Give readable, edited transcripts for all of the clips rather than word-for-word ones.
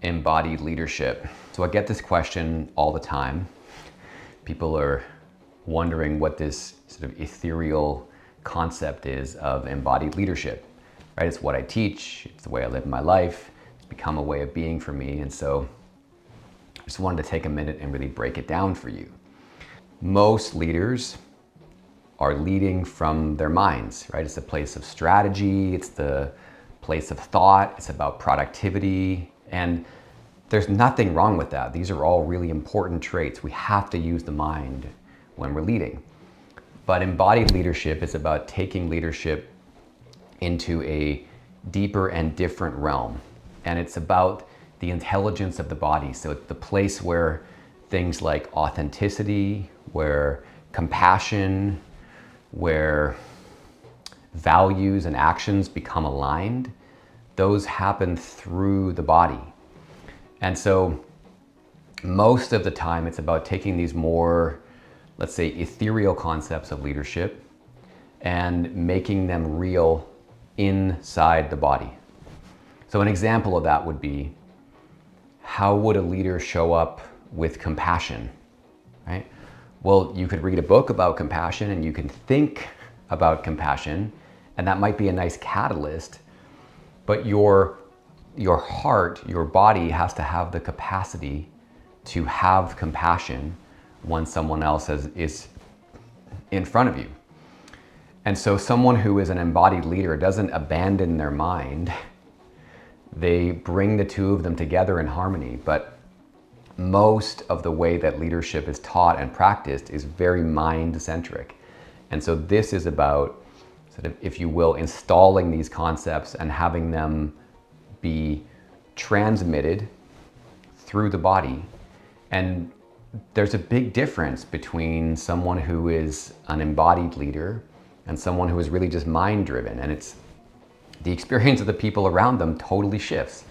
embodied leadership? So I get this question all the time. People are wondering what this sort of ethereal concept is of embodied leadership, right? It's what I teach, it's the way I live my life, it's become a way of being for me. And so I just wanted to take a minute and really break it down for you. Most leaders are leading from their minds, right? It's a place of strategy, it's the place of thought, it's about productivity, and there's nothing wrong with that. These are all really important traits. We have to use the mind when we're leading. But embodied leadership is about taking leadership into a deeper and different realm. And it's about the intelligence of the body. So it's the place where things like authenticity, where compassion, where values and actions become aligned, those happen through the body. And so most of the time it's about taking these more, let's say, ethereal concepts of leadership and making them real inside the body. So an example of that would be, how would a leader show up with compassion, right? Well, you could read a book about compassion and you can think about compassion, and that might be a nice catalyst, but your heart, your body has to have the capacity to have compassion when someone else is in front of you. And so someone who is an embodied leader doesn't abandon their mind. They bring the two of them together in harmony. But most of the way that leadership is taught and practiced is very mind-centric. And so this is about, sort of, if you will, installing these concepts and having them be transmitted through the body. And there's a big difference between someone who is an embodied leader and someone who is really just mind-driven. And it's the experience of the people around them totally shifts.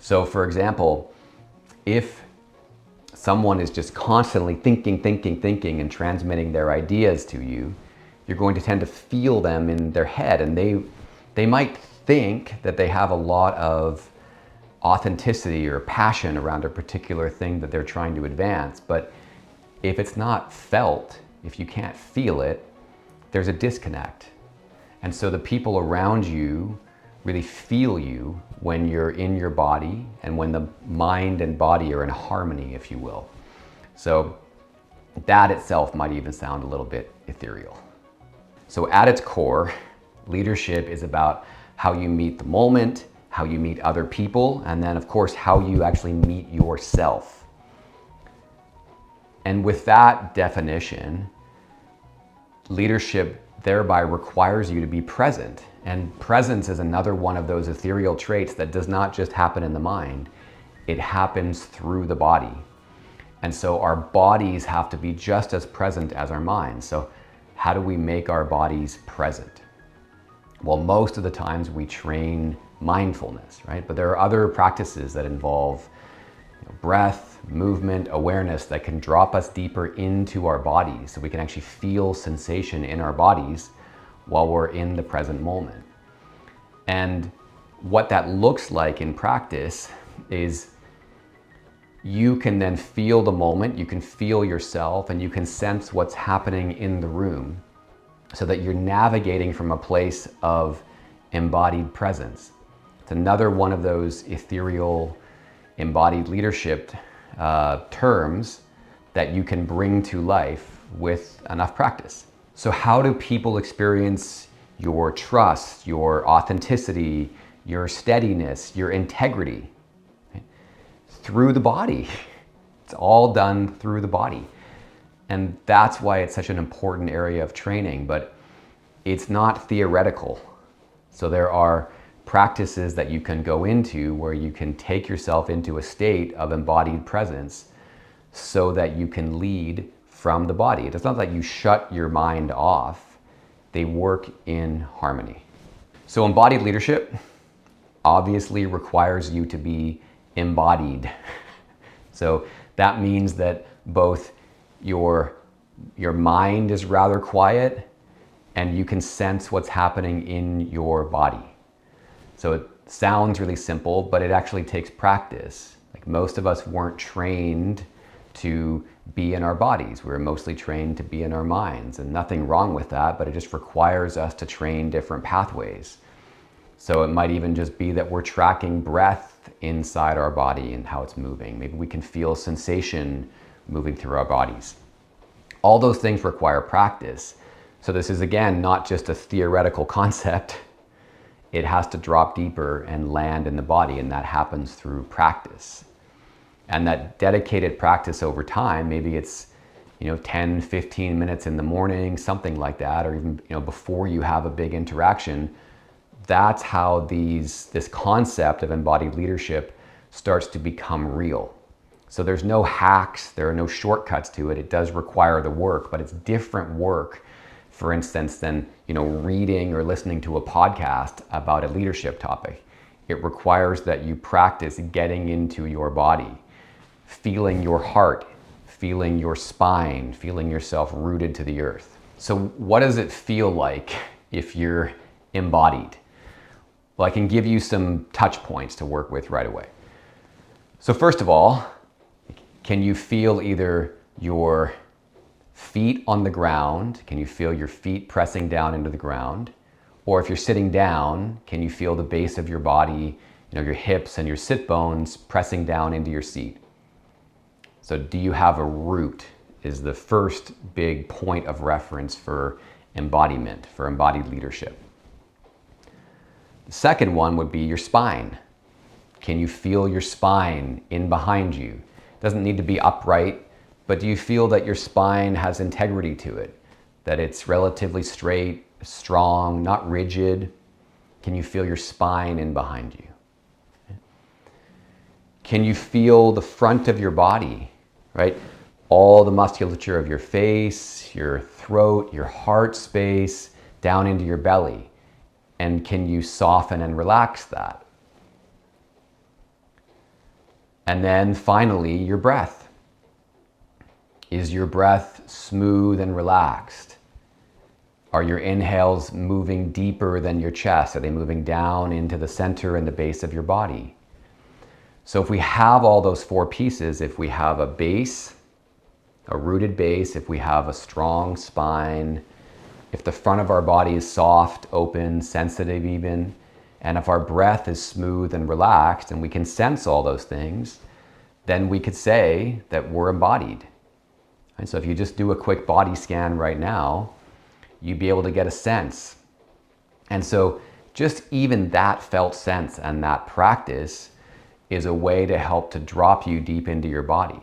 So for example, if someone is just constantly thinking and transmitting their ideas to you, you're going to tend to feel them in their head, and they might think that they have a lot of authenticity or passion around a particular thing that they're trying to advance. But if it's not felt, if you can't feel it, there's a disconnect. And so the people around you really feel you when you're in your body and when the mind and body are in harmony, if you will. So that itself might even sound a little bit ethereal. So at its core, leadership is about how you meet the moment, how you meet other people, and then of course, how you actually meet yourself. And with that definition, leadership thereby requires you to be present. And presence is another one of those ethereal traits that does not just happen in the mind, it happens through the body. And so our bodies have to be just as present as our minds. So how do we make our bodies present? Well, most of the times we train mindfulness, right? But there are other practices that involve breath, movement, awareness that can drop us deeper into our bodies so we can actually feel sensation in our bodies while we're in the present moment. And what that looks like in practice is you can then feel the moment, you can feel yourself, and you can sense what's happening in the room so that you're navigating from a place of embodied presence. It's another one of those ethereal embodied leadership terms that you can bring to life with enough practice. So how do people experience your trust, your authenticity, your steadiness, your integrity? Through the body. It's all done through the body. And that's why it's such an important area of training, but it's not theoretical. So there are practices that you can go into where you can take yourself into a state of embodied presence so that you can lead from the body. It's not that you shut your mind off, they work in harmony. So embodied leadership obviously requires you to be embodied. So that means that both your mind is rather quiet and you can sense what's happening in your body. So it sounds really simple, but it actually takes practice. Like most of us weren't trained to be in our bodies. We were mostly trained to be in our minds, and nothing wrong with that, but it just requires us to train different pathways. So it might even just be that we're tracking breath inside our body and how it's moving. Maybe we can feel sensation moving through our bodies. All those things require practice. So this is, again, not just a theoretical concept. It has to drop deeper and land in the body, and that happens through practice. And that dedicated practice over time, maybe it's 10, 15 minutes in the morning, something like that, or even before you have a big interaction. That's how this concept of embodied leadership starts to become real. So there's no hacks, there are no shortcuts to it. It does require the work, but it's different work, for instance, than reading or listening to a podcast about a leadership topic. It requires that you practice getting into your body, feeling your heart, feeling your spine, feeling yourself rooted to the earth. So what does it feel like if you're embodied? Well, I can give you some touch points to work with right away. So first of all, can you feel either your feet on the ground? Can you feel your feet pressing down into the ground? Or if you're sitting down, can you feel the base of your body, your hips and your sit bones pressing down into your seat? So do you have a root is the first big point of reference for embodiment, for embodied leadership. The second one would be your spine. Can you feel your spine in behind you? It doesn't need to be upright, but do you feel that your spine has integrity to it? That it's relatively straight, strong, not rigid? Can you feel your spine in behind you? Can you feel the front of your body, right? All the musculature of your face, your throat, your heart space, down into your belly. And can you soften and relax that? And then finally, your breath. Is your breath smooth and relaxed? Are your inhales moving deeper than your chest? Are they moving down into the center and the base of your body? So if we have all those four pieces, if we have a base, a rooted base, if we have a strong spine, if the front of our body is soft, open, sensitive even, and if our breath is smooth and relaxed and we can sense all those things, then we could say that we're embodied. And so if you just do a quick body scan right now, you'd be able to get a sense. And so just even that felt sense and that practice is a way to help to drop you deep into your body.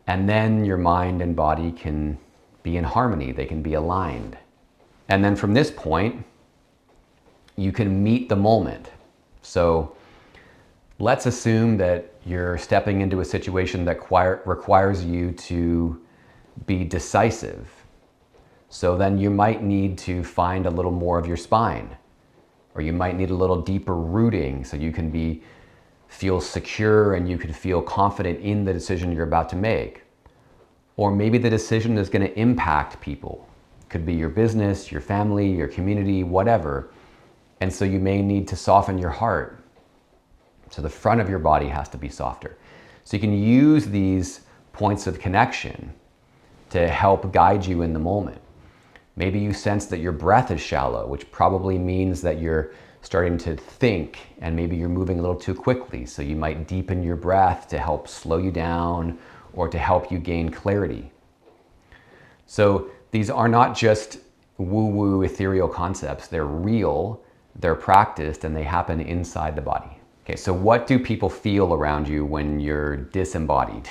And then your mind and body can be in harmony, they can be aligned. And then from this point, you can meet the moment. So let's assume that you're stepping into a situation that requires you to be decisive. So then you might need to find a little more of your spine, or you might need a little deeper rooting so you can feel secure and you can feel confident in the decision you're about to make. Or maybe the decision is going to impact people. It could be your business, your family, your community, whatever. And so you may need to soften your heart. So the front of your body has to be softer. So you can use these points of connection to help guide you in the moment. Maybe you sense that your breath is shallow, which probably means that you're starting to think and maybe you're moving a little too quickly. So you might deepen your breath to help slow you down or to help you gain clarity. So these are not just woo-woo ethereal concepts. They're real, they're practiced, and they happen inside the body. Okay, so what do people feel around you when you're disembodied?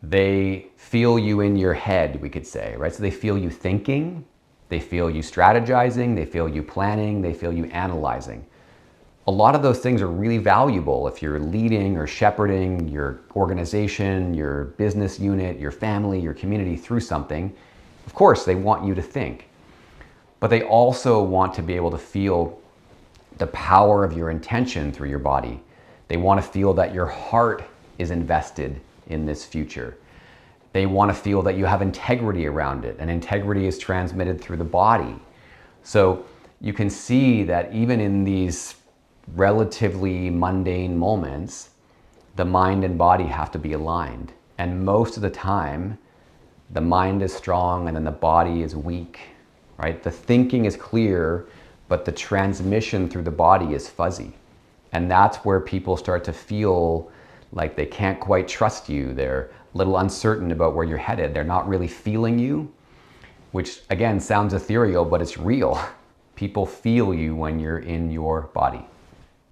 They feel you in your head, we could say, right? So they feel you thinking, they feel you strategizing, they feel you planning, they feel you analyzing. A lot of those things are really valuable if you're leading or shepherding your organization, your business unit, your family, your community through something. Of course, they want you to think, but they also want to be able to feel the power of your intention through your body. They want to feel that your heart is invested in this future. They want to feel that you have integrity around it, and integrity is transmitted through the body. So you can see that even in these relatively mundane moments, the mind and body have to be aligned. And most of the time, the mind is strong and then the body is weak, right? The thinking is clear, but the transmission through the body is fuzzy. And that's where people start to feel like they can't quite trust you. They're a little uncertain about where you're headed. They're not really feeling you, which again sounds ethereal, but it's real. People feel you when you're in your body.